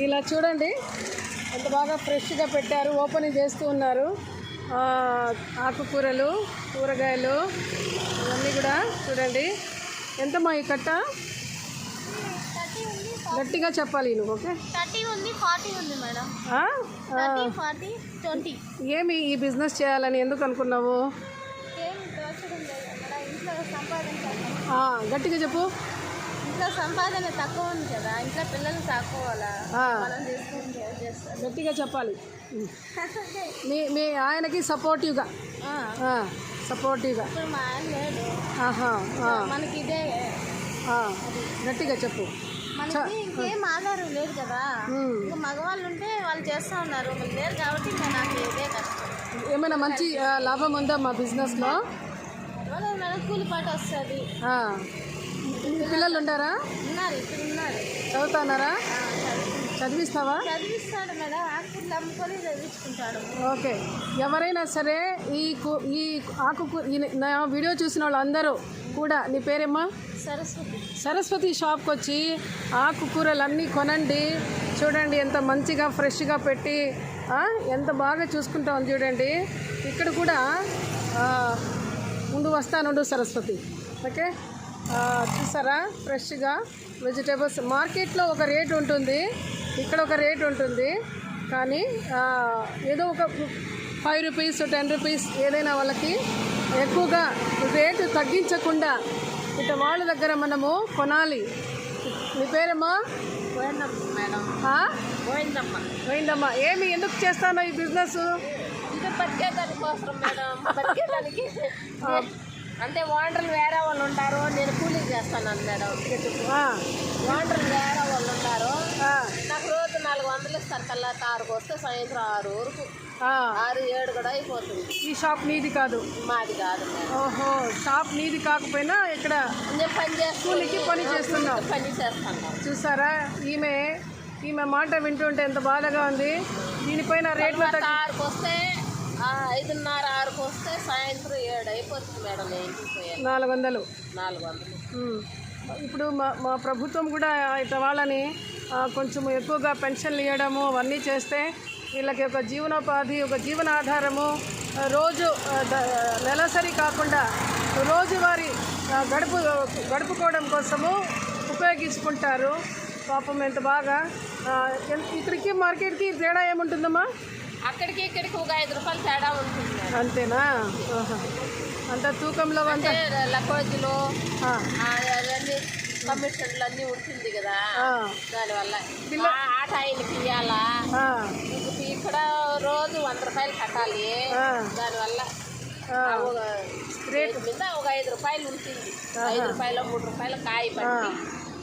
ఇలా చూడండి ఎంత బాగా ఫ్రెష్గా పెట్టారు, ఓపెనింగ్ చేస్తూ ఉన్నారు. ఆకుకూరలు, కూరగాయలు ఇవన్నీ కూడా చూడండి. ఎంతమ్మా ఈ కట్ట? గట్టిగా చెప్పాలి నువ్వు. ఓకే, 30 ఉంది, 40 ఉంది మేడం. 30, 40, 20. ఏమి ఈ బిజినెస్ చేయాలని ఎందుకు అనుకున్నావు? ఇంట్లో సంపాదన గట్టిగా చెప్పు. ఇంట్లో సంపాదన తక్కువ ఉంది కదా, ఇంట్లో పిల్లలు తక్కువలా మనం చేసుకుంటే గట్టిగా చెప్పాలి. మీ ఆయనకి సపోర్టివ్గా ఇప్పుడు మా ఆయన లేడు, మనకి ఇదే గట్టిగా చెప్పు. మనకి ఇంకేం ఆధారం లేదు కదా, ఇంకా మగవాళ్ళు ఉంటే వాళ్ళు చేస్తూ ఉన్నారు, వాళ్ళు లేరు కాబట్టి ఇంకా నాకు ఇదే కష్టం. ఏమైనా మంచి లాభం ఉందా మా బిజినెస్లో? కూలిపాటు వస్తుంది. పిల్లలు ఉండారా? ఉన్నారు, ఇప్పుడు ఉన్నారు. చదువుతున్నారా? చదివిస్తావా? చదివిస్తాడు మేడం, ఆకుకూరలు అమ్ముకొని చదివించుకుంటాడు. ఓకే, ఎవరైనా సరే ఈ నా వీడియో చూసిన వాళ్ళందరూ కూడా, నీ పేరేమ్మా? సరస్వతి షాప్కి వచ్చి ఆకుకూరలన్నీ కొనండి. చూడండి ఎంత మంచిగా ఫ్రెష్గా పెట్టి ఎంత బాగా చూసుకుంటాం చూడండి. ఇక్కడ కూడా ముందు వస్తానుండు సరస్వతి. ఓకే, చూసారా ఫ్రెష్గా వెజిటేబుల్స్. మార్కెట్లో ఒక రేట్ ఉంటుంది, ఇక్కడ ఒక రేట్ ఉంటుంది, కానీ ఏదో ఒక 5 రూపీస్ 10 రూపీస్ ఏదైనా వాళ్ళకి ఎక్కువగా రేటు తగ్గించకుండా ఇట్లా వాళ్ళ దగ్గర మనము కొనాలి. మీ పేరమ్మా? మేడం పోయిందమ్మా. ఏమి ఎందుకు చేస్తానో ఈ బిజినెస్? బతికేదాని కోసం మేడం, బతికేదానికి. అంటే ఓనర్లు వేరే వాళ్ళు ఉంటారు, నేను కూలీ చేస్తాను మేడం. ఓనర్లు వేరే వాళ్ళు ఉంటారు, నాకు రోజు 400 ఇస్తారు. కల్లా 6కు వస్తే సాయంత్రం 6 వరకు, 6, 7 కూడా అయిపోతుంది. ఈ షాప్ నీది కాదు? మాది కాదు. ఓహో, షాప్ నీది కాకపోయినా ఇక్కడ నేను కూలికి పని చేస్తున్నావు. పని చేస్తాను. చూసారా, ఈమె మాట వింటుంటే ఎంత బాధగా ఉంది. దీనిపైన రేట్లు 6కు వస్తే 5:30, 6కు వస్తే సాయంత్రం 7 అయిపోతుంది మేడం. 400. ఇప్పుడు మా ప్రభుత్వం కూడా ఇట్లా వాళ్ళని కొంచెం ఎక్కువగా పెన్షన్లు ఇవ్వడము అవన్నీ చేస్తే వీళ్ళకి ఒక జీవనోపాధి, ఒక జీవనాధారము రోజు నెలసరి కాకుండా రోజువారీ గడుపుకోవడం కోసము ఉపయోగించుకుంటారు. పాపం ఎంత బాగా. ఇక్కడికి మార్కెట్కి తేడా ఏముంటుందమ్మా? అక్కడికి ఇక్కడికి ఒక 5 రూపాయలు తేడా ఉంటుంది. అంతేనా? అంత తూకంలో అంత లకోజులు అవన్నీ కమిషన్లు అన్నీ ఉంటుంది కదా, దానివల్ల ఆట ఆయనకి ఇవ్వాలా. ఇక్కడ రోజు 100 రూపాయలు కట్టాలి, దానివల్ల రేటు మీద ఒక 5 రూపాయలు ఉంటుంది. 5 రూపాయలు 3 రూపాయలు కాయ పట్టి.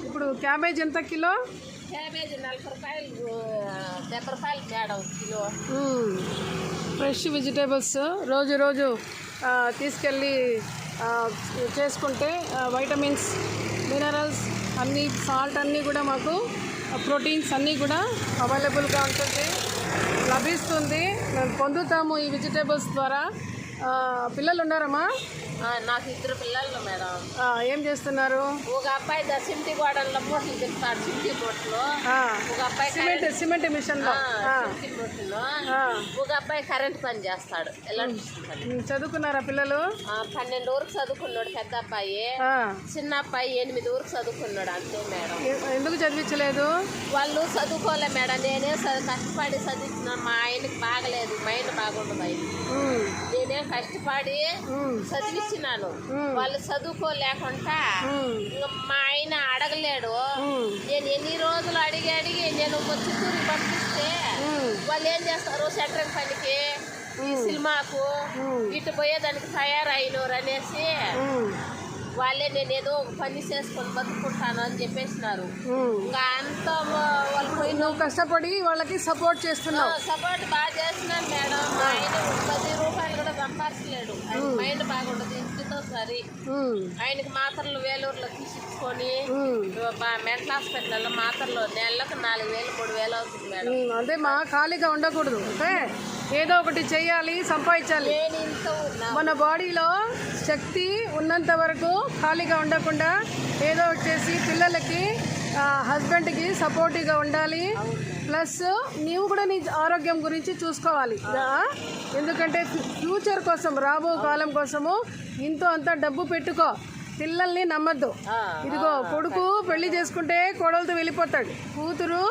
ఇప్పుడు క్యాబేజ్ ఎంత కిలో? క్యాబేజీ 40 రూపాయలు, 70 రూపాయలు మేడం కిలో. ఫ్రెష్ వెజిటేబుల్స్ రోజు తీసుకెళ్ళి చేసుకుంటే వైటమిన్స్, మినరల్స్ అన్నీ, సాల్ట్ అన్నీ కూడా మాకు, ప్రోటీన్స్ అన్నీ కూడా అవైలబుల్గా ఉంటుంది, లభిస్తుంది. మేము పొందుతాము ఈ వెజిటేబుల్స్ ద్వారా. పిల్లలు ఉన్నారమ్మా? నాకు 2 పిల్లలు మేడం. ఏం చేస్తున్నారు? ఒక అబ్బాయి సిమెంట్ గోడల్లో మూటలు తిప్పుతాడు, సిమెంట్ మూటలు. ఒక అబ్బాయి సిమెంట్ మిషన్లో. ఒక అబ్బాయి కరెంట్ పని చేస్తాడు, ఎలక్ట్రిసిటీ. చదువుకున్నారా పిల్లలు? 12 వరకు చదువుకున్నాడు పెద్ద అబ్బాయి, చిన్న అబ్బాయి 8 వరకు చదువుకున్నాడు. అంతే మేడం. ఎందుకు చదివించలేదు? వాళ్ళు చదువుకోలే మేడం, నేనే కష్టపడి చదివించిన. మా ఆయనకి బాగలేదు, మైండ్ బాగుండదు ఆయన, నేనే కష్టపడి చదివించినాను. వాళ్ళు చదువుకోలేకుండా మా ఆయన అడగలేడు. నేను ఎన్ని రోజులు అడిగి నేను చిత్తూరు పంపిస్తే వాళ్ళు ఏం చేస్తారు, సెంట్రల్ పనికి, ఈ సినిమాకు ఇటు పోయేదానికి తయారైనరు అనేసి వాళ్ళే నేను ఏదో ఒక పని చేసుకొని బతుకుంటాను అని చెప్పేసినారు. ఇంకా అంతా వాళ్ళు పోయి నువ్వు కష్టపడి వాళ్ళకి సపోర్ట్ చేస్తున్నావు. సపోర్ట్ బాగా చేస్తున్నాను మేడం. ఆయన 10 రూపాయలు కూడా సంపాదించలేడు, ఆయన మైండ్ బాగుండదు, ఇంటితో సరి. ఆయనకి మాత్రలు వేలూరులో తీసుకొని మెంటల్ హాస్పిటల్లో మాత్రలు నెలకు 4,000 3,000 అవుతుంది మేడం. అదే మా ఖాళీగా ఉండకూడదు, అంటే ఏదో ఒకటి చెయ్యాలి, సంపాదించాలి. మన బాడీలో శక్తి ఉన్నంత వరకు ఖాళీగా ఉండకుండా ఏదో ఒకటి చేసి పిల్లలకి, హస్బెండ్కి సపోర్టివ్గా ఉండాలి. ప్లస్ నీవు కూడా నీ ఆరోగ్యం గురించి చూసుకోవాలి. ఎందుకంటే ఫ్యూచర్ కోసం, రాబో కాలం కోసము ఇంతో అంత డబ్బు పెట్టుకో. పిల్లల్ని నమ్మద్దు. ఇదిగో కొడుకు పెళ్లి చేసుకుంటే కోడలతో వెళ్ళిపోతాడు. కూతురు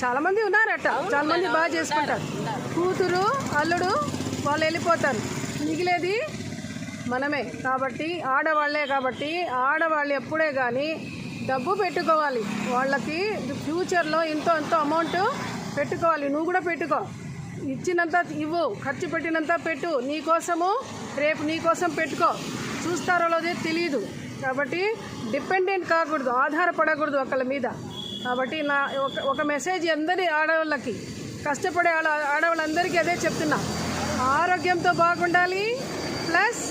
చాలా మంది ఉన్నారట, చాలా మంది బాగా చేసుకుంటారు. కూతురు అల్లుడు వాళ్ళు వెళ్ళిపోతారు, మిగిలేది మనమే. కాబట్టి ఆడవాళ్లే కాబట్టి ఆడవాళ్ళు ఎప్పుడే కానీ డబ్బు పెట్టుకోవాలి. వాళ్ళకి ఫ్యూచర్లో ఎంతో అమౌంట్ పెట్టుకోవాలి. నువ్వు కూడా పెట్టుకో. ఇచ్చినంత ఇవ్వు, ఖర్చు పెట్టినంత పెట్టు. నీకోసము రేపు నీకోసం పెట్టుకో. చూస్తారో లేదో తెలియదు. కాబట్టి డిపెండెంట్ కాకూడదు, ఆధారపడకూడదు ఒకళ్ళ మీద. కాబట్టి నా ఒక మెసేజ్ అందరి ఆడవాళ్ళకి, కష్టపడే ఆడవాళ్ళందరికీ అదే చెప్తున్నా. ఆరోగ్యంతో బాగుండాలి, ప్లస్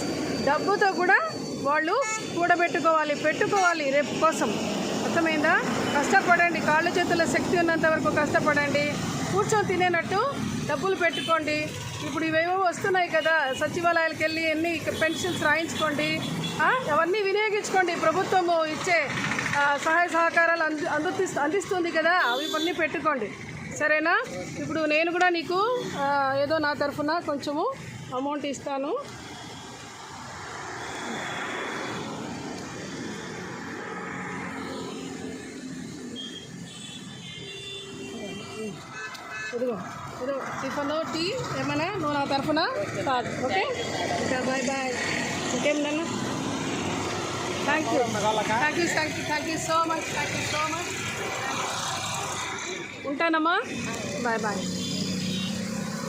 డబ్బుతో కూడా వాళ్ళు పెట్టుకోవాలి రేపు కోసం. అర్థమైందా? కష్టపడండి, కాళ్ళు చేతుల శక్తి ఉన్నంత వరకు కష్టపడండి. కూర్చొని తినేనట్టు డబ్బులు పెట్టుకోండి. ఇప్పుడు ఇవేవో వస్తున్నాయి కదా, సచివాలయాలకు వెళ్ళి ఎన్ని పెన్షన్స్ రాయించుకోండి. అవన్నీ వినియోగించుకోండి. ప్రభుత్వము ఇచ్చే సహాయ సహకారాలు అందిస్తుంది కదా, అవి ఇవన్నీ పెట్టుకోండి. సరేనా? ఇప్పుడు నేను కూడా నీకు ఏదో నా తరఫున కొంచెము అమౌంట్ ఇస్తాను. ఇదిగో టిఫిన్, టీ ఏమైనా నువ్వు నా తరఫున కాదు. ఓకే, ఇంకా బాయ్. ఇంకేం నన్ను థ్యాంక్ యూ సో మచ్. ఉంటానమ్మా. బాయ్.